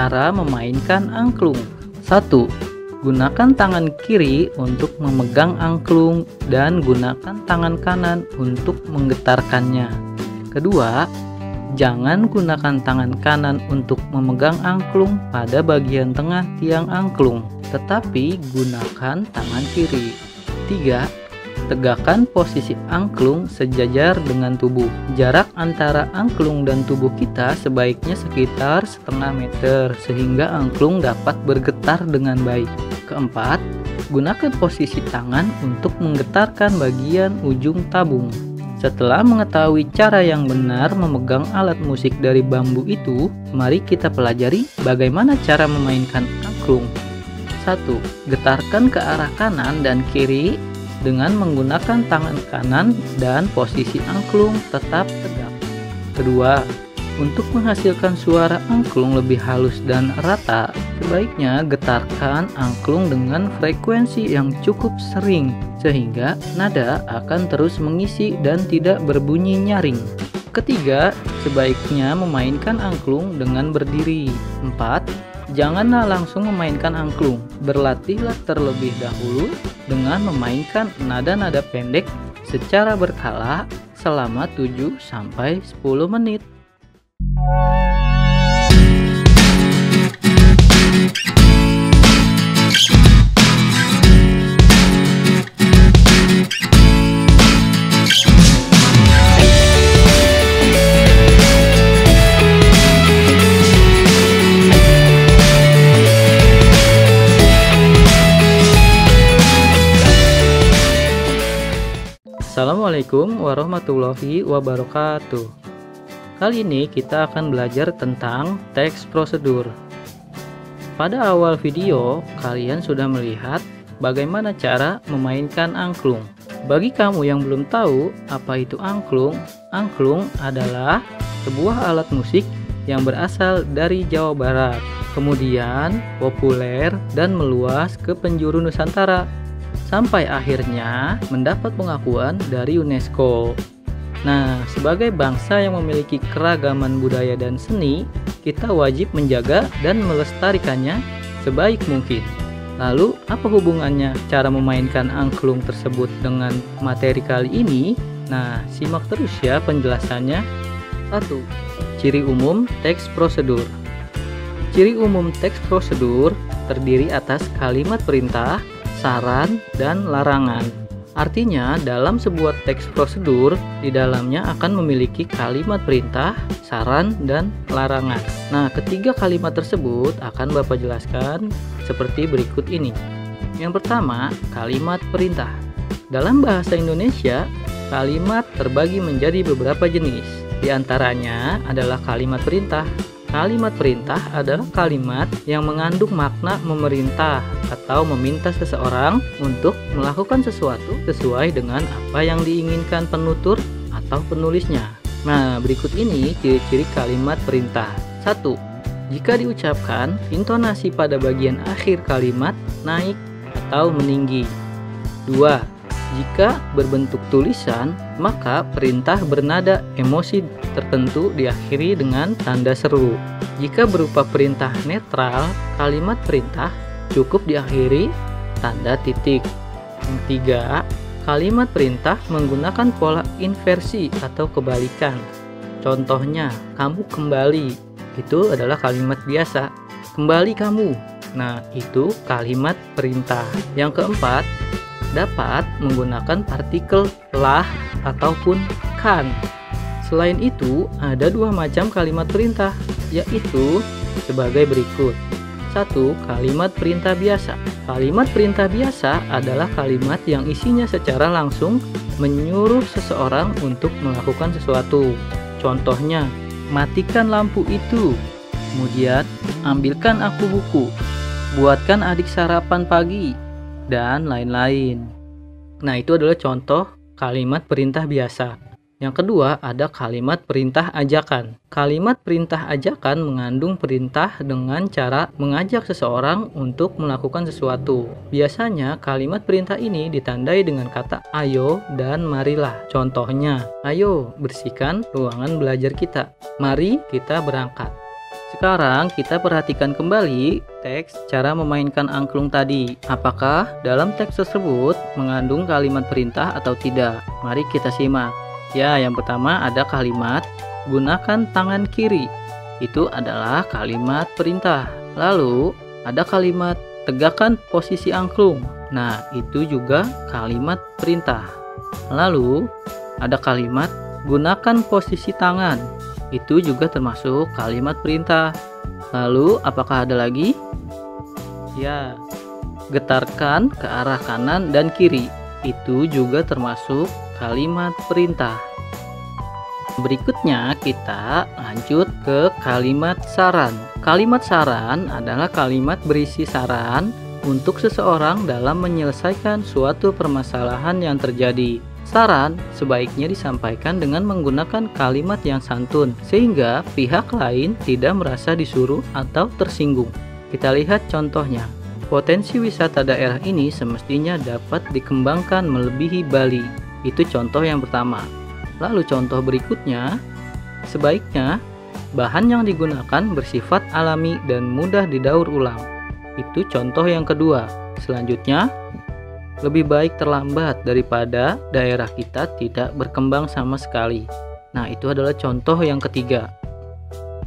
cara memainkan angklung. 1. Gunakan tangan kiri untuk memegang angklung dan gunakan tangan kanan untuk menggetarkannya. Kedua, jangan gunakan tangan kanan untuk memegang angklung pada bagian tengah tiang angklung, tetapi gunakan tangan kiri. 3. Tegakkan posisi angklung sejajar dengan tubuh. Jarak antara angklung dan tubuh kita sebaiknya sekitar setengah meter sehingga angklung dapat bergetar dengan baik. Keempat, gunakan posisi tangan untuk menggetarkan bagian ujung tabung. Setelah mengetahui cara yang benar memegang alat musik dari bambu itu, mari kita pelajari bagaimana cara memainkan angklung. 1. Getarkan ke arah kanan dan kiri dengan menggunakan tangan kanan dan posisi angklung tetap tegak. Kedua, untuk menghasilkan suara angklung lebih halus dan rata, sebaiknya getarkan angklung dengan frekuensi yang cukup sering sehingga nada akan terus mengisi dan tidak berbunyi nyaring. Ketiga, sebaiknya memainkan angklung dengan berdiri. 4. Janganlah langsung memainkan angklung. Berlatihlah terlebih dahulu dengan memainkan nada-nada pendek secara berkala selama 7-10 menit. Assalamualaikum warahmatullahi wabarakatuh. Kali ini kita akan belajar tentang teks prosedur. Pada awal video, kalian sudah melihat bagaimana cara memainkan angklung. Bagi kamu yang belum tahu apa itu angklung, angklung adalah sebuah alat musik yang berasal dari Jawa Barat, kemudian populer dan meluas ke penjuru Nusantara, sampai akhirnya mendapat pengakuan dari UNESCO. Nah, sebagai bangsa yang memiliki keragaman budaya dan seni, kita wajib menjaga dan melestarikannya sebaik mungkin. Lalu, apa hubungannya cara memainkan angklung tersebut dengan materi kali ini? Nah, simak terus ya penjelasannya. 1. Ciri umum teks prosedur. Ciri umum teks prosedur terdiri atas kalimat perintah, saran, dan larangan. Artinya, dalam sebuah teks prosedur, di dalamnya akan memiliki kalimat perintah, saran, dan larangan. Nah, ketiga kalimat tersebut akan Bapak jelaskan seperti berikut ini. Yang pertama, kalimat perintah. Dalam bahasa Indonesia, kalimat terbagi menjadi beberapa jenis. Di antaranya adalah kalimat perintah. Kalimat perintah adalah kalimat yang mengandung makna memerintah atau meminta seseorang untuk melakukan sesuatu sesuai dengan apa yang diinginkan penutur atau penulisnya. Nah, berikut ini ciri-ciri kalimat perintah. 1. Jika diucapkan, intonasi pada bagian akhir kalimat naik atau meninggi. 2. Jika berbentuk tulisan, maka perintah bernada emosi tertentu diakhiri dengan tanda seru. Jika berupa perintah netral, kalimat perintah cukup diakhiri tanda titik. Yang 3, kalimat perintah menggunakan pola inversi atau kebalikan. Contohnya, kamu kembali. Itu adalah kalimat biasa. Kembali kamu. Nah, itu kalimat perintah. Yang keempat, dapat menggunakan partikel lah ataupun kan. Selain itu, ada dua macam kalimat perintah, yaitu sebagai berikut. 1. Kalimat perintah biasa. Kalimat perintah biasa adalah kalimat yang isinya secara langsung menyuruh seseorang untuk melakukan sesuatu. Contohnya, matikan lampu itu. Kemudian, ambilkan aku buku. Buatkan adik sarapan pagi. Dan lain-lain. Nah, itu adalah contoh kalimat perintah biasa. Yang kedua, ada kalimat perintah ajakan. Kalimat perintah ajakan mengandung perintah dengan cara mengajak seseorang untuk melakukan sesuatu. Biasanya, kalimat perintah ini ditandai dengan kata ayo dan marilah. Contohnya, ayo bersihkan ruangan belajar kita. Mari kita berangkat. Sekarang kita perhatikan kembali teks cara memainkan angklung tadi. Apakah dalam teks tersebut mengandung kalimat perintah atau tidak? Mari kita simak. Ya, yang pertama ada kalimat gunakan tangan kiri. Itu adalah kalimat perintah. Lalu ada kalimat tegakkan posisi angklung. Nah, itu juga kalimat perintah. Lalu ada kalimat gunakan posisi tangan. Itu juga termasuk kalimat perintah. Lalu apakah ada lagi? Ya, getarkan ke arah kanan dan kiri. Itu juga termasuk kalimat perintah. Berikutnya kita lanjut ke kalimat saran. Kalimat saran adalah kalimat berisi saran untuk seseorang dalam menyelesaikan suatu permasalahan yang terjadi. Saran sebaiknya disampaikan dengan menggunakan kalimat yang santun, sehingga pihak lain tidak merasa disuruh atau tersinggung. Kita lihat contohnya. Potensi wisata daerah ini semestinya dapat dikembangkan melebihi Bali. Itu contoh yang pertama. Lalu contoh berikutnya, sebaiknya bahan yang digunakan bersifat alami dan mudah didaur ulang. Itu contoh yang kedua. Selanjutnya, lebih baik terlambat daripada daerah kita tidak berkembang sama sekali. Nah, itu adalah contoh yang ketiga.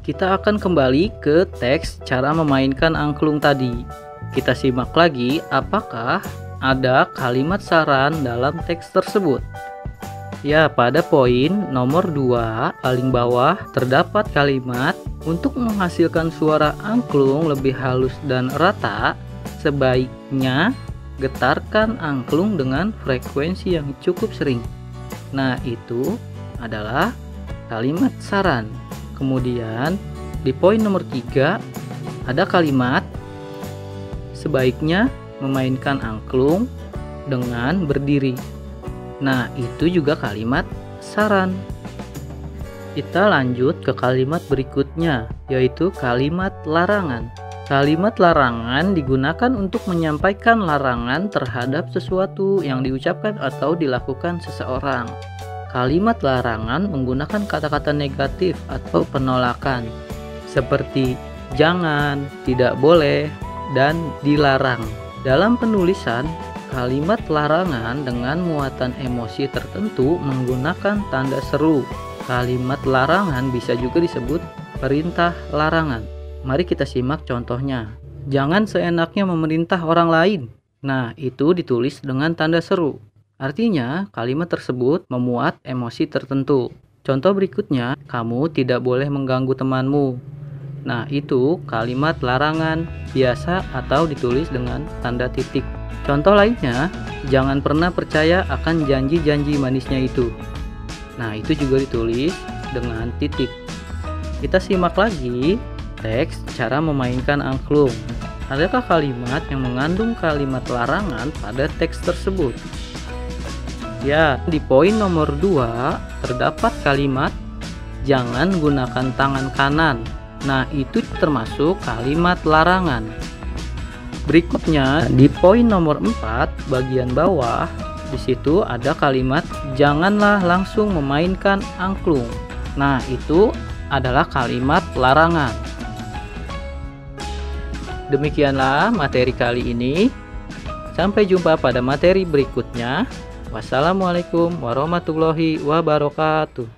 Kita akan kembali ke teks cara memainkan angklung tadi. Kita simak lagi apakah ada kalimat saran dalam teks tersebut. Ya, pada poin nomor 2 paling bawah terdapat kalimat untuk menghasilkan suara angklung lebih halus dan rata, sebaiknya getarkan angklung dengan frekuensi yang cukup sering. Nah, itu adalah kalimat saran. Kemudian di poin nomor 3 ada kalimat sebaiknya memainkan angklung dengan berdiri. Nah, itu juga kalimat saran. Kita lanjut ke kalimat berikutnya, yaitu kalimat larangan. Kalimat larangan digunakan untuk menyampaikan larangan terhadap sesuatu yang diucapkan atau dilakukan seseorang. Kalimat larangan menggunakan kata-kata negatif atau penolakan, seperti jangan, tidak boleh, dan dilarang. Dalam penulisan, kalimat larangan dengan muatan emosi tertentu menggunakan tanda seru. Kalimat larangan bisa juga disebut perintah larangan. Mari kita simak contohnya. Jangan seenaknya memerintah orang lain. Nah, itu ditulis dengan tanda seru. Artinya, kalimat tersebut memuat emosi tertentu. Contoh berikutnya, kamu tidak boleh mengganggu temanmu. Nah, itu kalimat larangan biasa atau ditulis dengan tanda titik. Contoh lainnya, jangan pernah percaya akan janji-janji manisnya itu. Nah, itu juga ditulis dengan titik. Kita simak lagi teks cara memainkan angklung. Adakah kalimat yang mengandung kalimat larangan pada teks tersebut? Ya, di poin nomor 2 terdapat kalimat jangan gunakan tangan kanan. Nah, itu termasuk kalimat larangan. Berikutnya di poin nomor 4 bagian bawah, di situ ada kalimat janganlah langsung memainkan angklung. Nah, itu adalah kalimat larangan. Demikianlah materi kali ini. Sampai jumpa pada materi berikutnya. Wassalamualaikum warahmatullahi wabarakatuh.